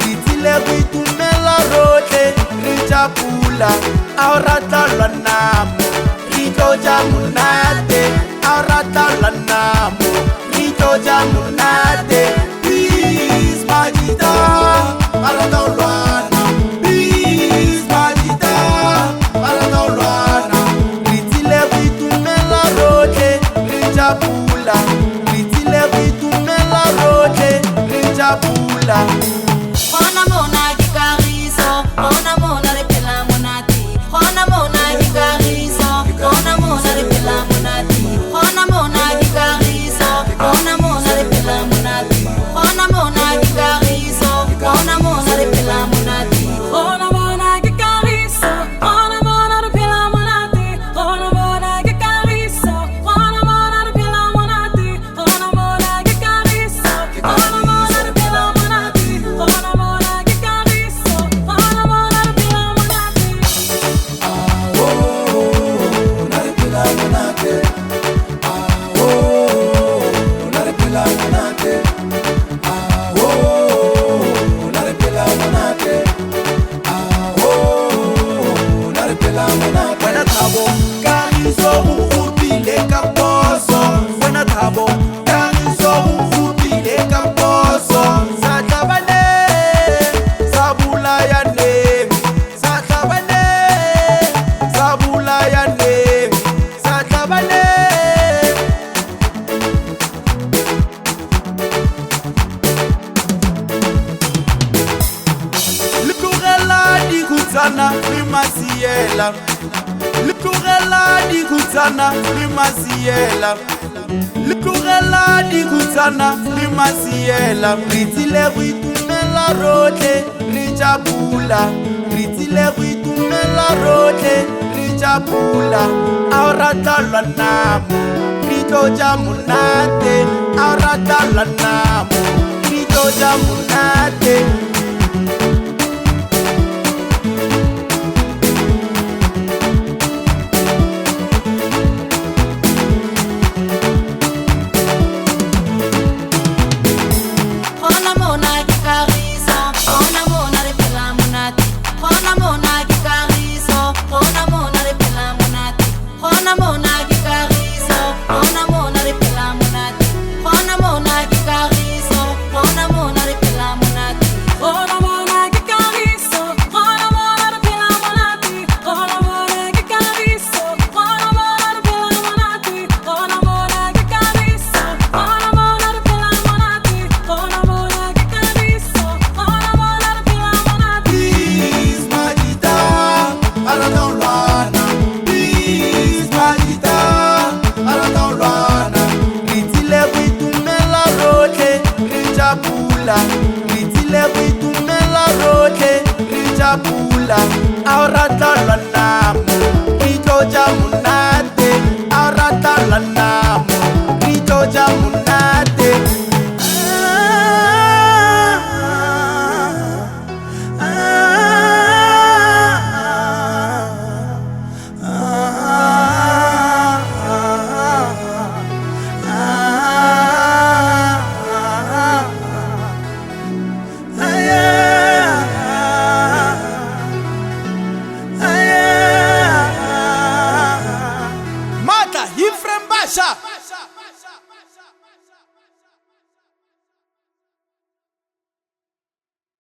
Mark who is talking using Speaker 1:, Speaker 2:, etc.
Speaker 1: Litile kuitumela rote rijapula aurata lanamo rito jamunate aurata lanamo rito jamunate please magita aurata lwana please magita aurata lwana litile kuitumela rote rijapula litile kuitumela rote rijapula.
Speaker 2: Hona mona KAGISO, hona mona repela monati. Hona mona KAGISO, hona mona repela monati. Hona mona KAGISO, hona mona repela monati. Hona mona KAGISO, hona mona repela monati. Hona mona KAGISO, hona mona repela monati. Hona mona KAGISO, hona mona repela monati. Hona mona KAGISO, hona mona repela monati. Hona mona KAGISO, hona mona repela monati.
Speaker 1: Buena thabo KAGISO ukupile kaposo. Buena thabo KAGISO ukupile kaposo. Satabane sabula ya nemi. Satabane sabula ya nemi. Satabane. Likurela di kutsana limasiela. Likurela di kutsana limasiela. Likurela di kutsana limasiela. Ritile kuitumela rote rijapula. Ritile kuitumela rote rijapula. Aurata lanamo rito jamunate. Aurata lanamo rito jamunate.
Speaker 2: Hona mona KAGISO, hona mona repela monati. Hona mona KAGISO, hona mona repela monati. Hona mona KAGISO, hona mona repela monati. Hona mona KAGISO, hona mona repela monati. Hona mona KAGISO, hona mona repela monati. Hona mona KAGISO, hona mona repela monati. Hona mona KAGISO, hona mona repela monati. Hona mona KAGISO, hona mona repela monati.
Speaker 1: Please magita arata lwana. Please magita arata lwana. Litile kuitumela rote rijapula. Litile kuitumela rote rijapula. Aurata lwanamo rito jamunate.